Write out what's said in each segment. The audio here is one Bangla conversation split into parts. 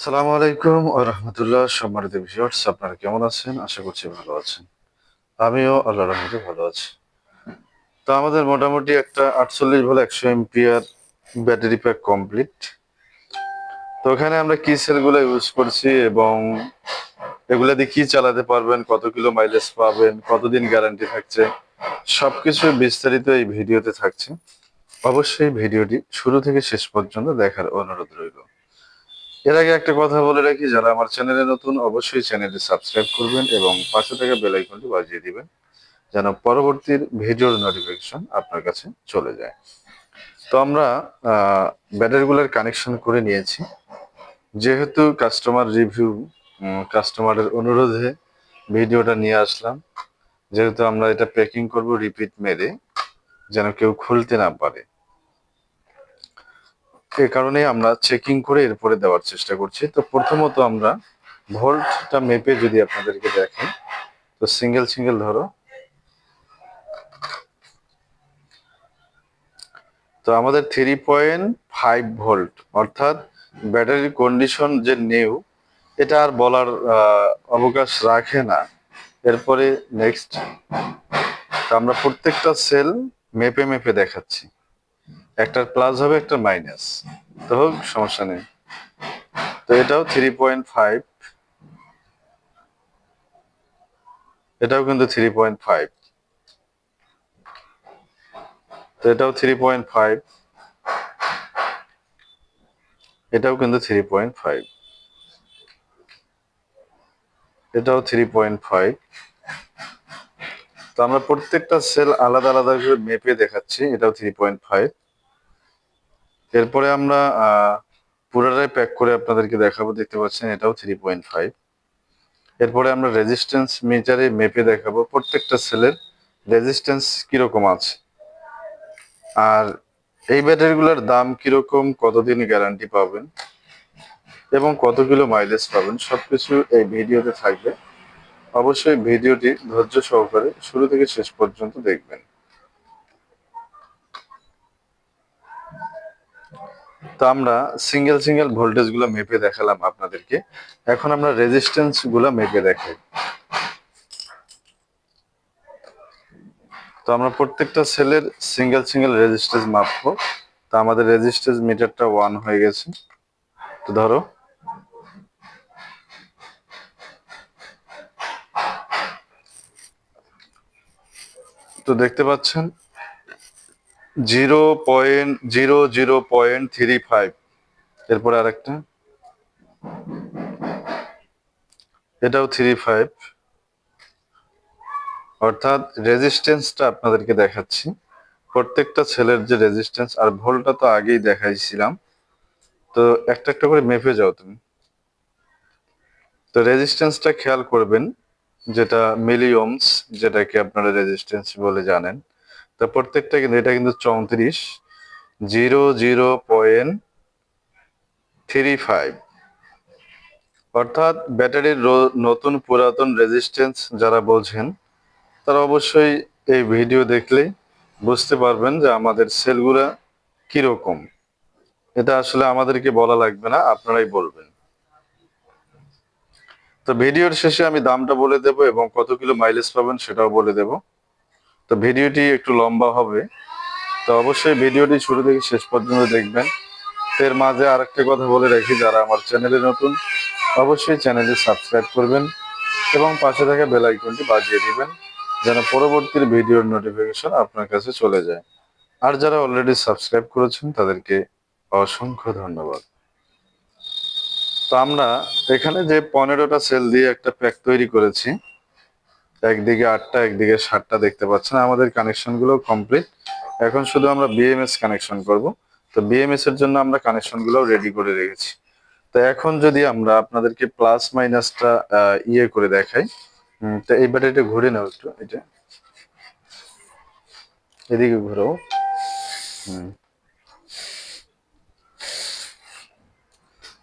সালামু আলাইকুম ওয়া রাহমাতুল্লাহ। সম্মানিত ভিউয়ার্স, আপনারা কেমন আছেন? আশা করছি ভালো আছেন। আমিও আল্লাহর রহমতে ভালো আছি। তো আমাদের মোটামুটি একটা 48 volt 100 ampere battery pack complete. তো ওখানে আমরা কি সেলগুলো ইউজ করছি এবং এগুলা দিয়ে কি চালাতে পারবেন, কত কিলো মাইলেজ পাবেন, কতদিন গ্যারান্টি থাকছে, সবকিছু বিস্তারিত এই ভিডিওতে থাকছে। অবশ্যই ভিডিওটি শুরু থেকে শেষ পর্যন্ত দেখার অনুরোধ রইল। এর আগে একটা কথা বলে রাখি, যারা আমার চ্যানেলে নতুন অবশ্যই চ্যানেলটি সাবস্ক্রাইব করবেন এবং পাশে থাকা বেল আইকনটি বাজিয়ে দিবেন যেন পরবর্তী ভিডিওর নোটিফিকেশন আপনার কাছে চলে যায়। তো আমরা ব্যাটারিগুলোর কানেকশন করে নিয়েছি। যেহেতু কাস্টমার রিভিউ, কাস্টমারের অনুরোধে ভিডিওটা নিয়ে আসলাম। যেহেতু আমরা এটা প্যাকিং করব রিপিট মেরে, যেন কেউ খুলতে না পারে, এ কারণে আমরা চেকিং করে এরপরে দেওয়ার চেষ্টা করছি। তো প্রথমত আমরা ভোল্টটা মেপে যদি আপনাদেরকে দেখেন, তো সিঙ্গেল সিঙ্গেল ধরো। তো আমাদের 3.5 ভোল্ট, অর্থাৎ ব্যাটারির কন্ডিশন যে নিউ, এটা আর বলার অবকাশ রাখে না। এরপরে নেক্সট, তো আমরা প্রত্যেকটা সেল মেপে মেপে দেখাচ্ছি। একটার প্লাস হবে, একটা মাইনাস, তো হোক, সমস্যা নেই। তো এটাও 3.5, এটাও কিন্তু 3.5, তো এটাও 3.5, এটাও কিন্তু 3.5, এটাও 3.5। তো আমরা প্রত্যেকটা সেল আলাদা আলাদা করে মেপে দেখাচ্ছি। এটাও 3.5। এরপরে আমরা পুরোটাই প্যাক করে আপনাদেরকে দেখাবো, দেখতে পাচ্ছেন এটাও 3.5। এরপরে আমরা রেজিস্ট্যান্স মিটারে মেপে দেখাবো প্রত্যেকটা সেলের রেজিস্ট্যান্স কিরকম আছে, আর এই ব্যাটারিগুলোর দাম কিরকম, কতদিন গ্যারান্টি পাবেন এবং কত কিলো মাইলেজ পাবেন, সবকিছু এই ভিডিওতে থাকবে। অবশ্যই ভিডিওটি ধৈর্য সহকারে শুরু থেকে শেষ পর্যন্ত দেখবেন। তো আমরা সিঙ্গেল সিঙ্গেল ভোল্টেজ গুলো মেপে দেখালাম আপনাদেরকে। এখন আমরা রেজিস্ট্যান্স গুলো মেপে দেখাই। তো আমরা প্রত্যেকটা সেলের সিঙ্গেল সিঙ্গেল রেজিস্ট্যান্স মাপবো। তো আমাদের রেজিস্ট্যান্স মিটারটা 1 হয়ে গেছে। তো ধরো, তো দেখতে পাচ্ছেন 0.00.35। এরপরে আরেকটা, এটাও 35। অর্থাৎ রেজিস্ট্যান্সটা আপনাদেরকে দেখাচ্ছি, প্রত্যেকটা সেলের যে রেজিস্ট্যান্স আর ভোল্টটা তো আগেই দেখাইছিলাম। তো একটা একটা করে মেপে যাও তুমি। তো রেজিস্ট্যান্সটা খেয়াল করবেন, যেটা মিলি ওহমস, যেটাকে আপনারা রেজিস্ট্যান্স বলে জানেন। তো প্রত্যেকটা কিন্তু, এটা কিন্তু 34.00.35। অর্থাৎ ব্যাটারির নতুন পুরাতন রেজিস্ট্যান্স যারা বোঝেন, তারা অবশ্যই এই ভিডিও দেখলেই বুঝতে পারবেন যে আমাদের সেলগুলা কিরকম। এটা আসলে আমাদেরকে বলা লাগবে না, আপনারাই বলবেন। তো ভিডিওর শেষে আমি দামটা বলে দেব এবং কত কিলো মাইলেজ পাবেন সেটাও বলে দেব। তো ভিডিওটি একটু লম্বা হবে, তো অবশ্যই ভিডিওটি শুরু থেকে শেষ পর্যন্ত দেখবেন। এর মাঝে আরেকটা কথা বলে রাখি, যারা আমার চ্যানেলে নতুন অবশ্যই চ্যানেলটি সাবস্ক্রাইব করবেন এবং পাশে থাকা বেল আইকনটি বাজিয়ে দিবেন যেন পরবর্তী ভিডিওর নোটিফিকেশন আপনার কাছে চলে যায়। আর যারা অলরেডি সাবস্ক্রাইব করেছেন তাদেরকে অসংখ্য ধন্যবাদ। তো আমরা এখানে যে 15টা সেল দিয়ে একটা প্যাক তৈরি করেছি, একদিকে 8টা একদিকে 7টা, দেখতে পাচ্ছেন আমাদের কানেকশন গুলো কমপ্লিট। এখন শুধু আমরা বিএমএস কানেকশন করব। তো বিএমএস এর জন্য আমরা কানেকশন গুলো রেডি করে রেখেছি। তো এখন যদি আমরা আপনাদেরকে প্লাস মাইনাসটা ইয়ে করে দেখাই, তো এই ব্যাটারিটা ঘুরে নাও একটু, এটা এদিকে ঘুরো।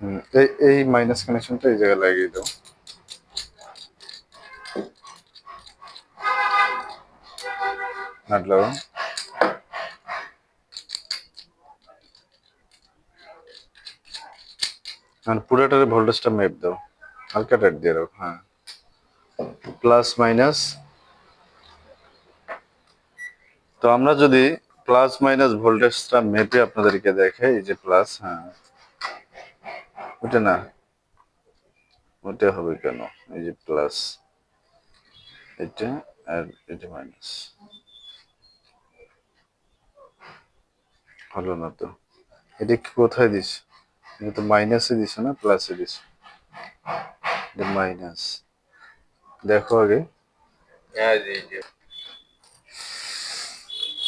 হুম, এই এই মাইনাস কানেকশনটা এই জায়গায় লাগিয়ে দাও। নাট লাগাও। আর পুরোটার ভোল্টেজটা মেপ দাও, হালকা টাইট দিয়ে রাখো। হ্যাঁ, প্লাস মাইনাস। তো আমরা যদি প্লাস মাইনাস ভোল্টেজটা মেপে আপনাদেরকে দেখাই, এই যে প্লাস, হ্যাঁ ওটা না, ওটা হবে কেন, এই যে প্লাস এটা, আর এটা মাইনাস, হলো না তো। এটা কি কোথায় দিস, এটা তো মাইনাসে দিছে না প্লাসে দিছে, এটা মাইনাস, দেখো আগে।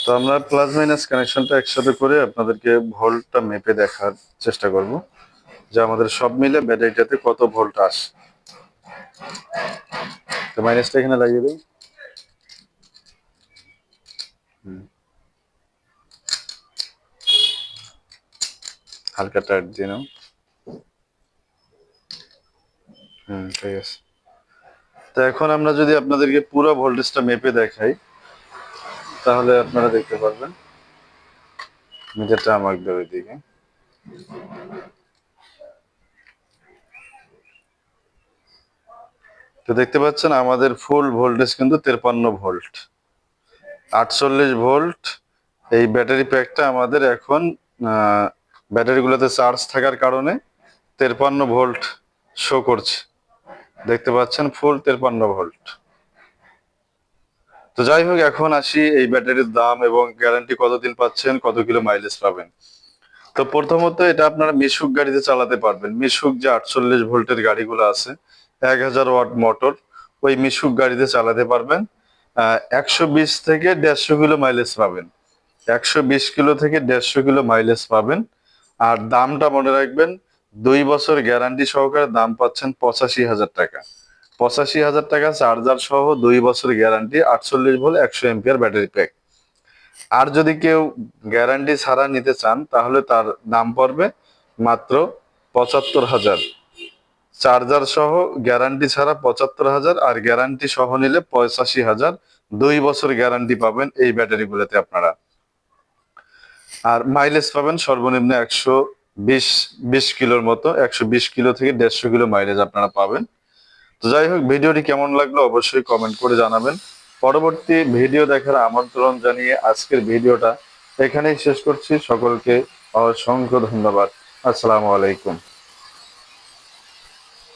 তো আমরা প্লাস মাইনাস কানেকশনটা একসাথে করে আপনাদেরকে ভোল্টটা মেপে দেখার চেষ্টা করব, যে আমাদের সব মিলে ব্যাটারিটাতে কত ভোল্ট আসে। তো মাইনাসটা এখানে লাগিয়ে দিই। হালকা টাইট দিয়ে নাও। ঠিক আছে। তো এখন আমরা যদি আপনাদেরকে পুরো ভোল্টেজটা মেপে দেখাই, তাহলে আপনারা দেখতে পারবেন। মিটারটা আমাকে দেবে এদিকে। তো দেখতে পাচ্ছেন আমাদের ফুল ভোল্টেজ কিন্তু 53 ভোল্ট, 48 ভোল্ট। এই ব্যাটারি প্যাকটা আমাদের এখন ব্যাটারিগুলোতে চার্জ থাকার কারণে 53 ভোল্ট শো করছে। দেখতে পাচ্ছেন ফুল 53 ভোল্ট। তো যাই হোক, এখন আসি এই ব্যাটারির দাম এবং গ্যারান্টি কতদিন পাচ্ছেন, কত কিলো মাইলেজ পাবেন। তো প্রথমত এটা আপনারা মিশুক গাড়িতে চালাতে পারবেন। মিশুক যে 48 ভোল্টের গাড়িগুলো আছে, 1000 ওয়াট মোটর, ওই মিশুক গাড়িতে চালাতে পারবেন। 120 থেকে 150 কিলো মাইলেজ পাবেন। 120 কিলো থেকে 150 কিলো মাইলেজ পাবেন। আর দামটা মনে রাখবেন, 2 বছর গ্যারান্টি সহকারে দাম পাচ্ছেন 85,000 টাকা। 85,000 টাকা চার্জার সহ 2 বছর guarantee, 48 volt 100 ampere battery pack. আর যদি কেউ গ্যারান্টি ছাড়া নিতে চান, তাহলে তার দাম পড়বে মাত্র 75,000। চার্জার সহ গ্যারান্টি ছাড়া 75,000, আর গ্যারান্টি সহ নিলে 85,000। 2 বছর গ্যারান্টি পাবেন এই ব্যাটারি গুলোতে আপনারা। আর মাইলেজ পাবেন সর্বনিম্ন 120 কিলোর মতো, 120 কিলো থেকে 150 কিলো মাইলেজ আপনারা পাবেন। তো যাই হোক, ভিডিওটি কেমন লাগলো অবশ্যই কমেন্ট করে জানাবেন। পরবর্তী ভিডিও দেখার আমন্ত্রণ জানিয়ে আজকের ভিডিওটা এখানেই শেষ করছি। সকলকে অসংখ্য ধন্যবাদ। আসসালামু আলাইকুম।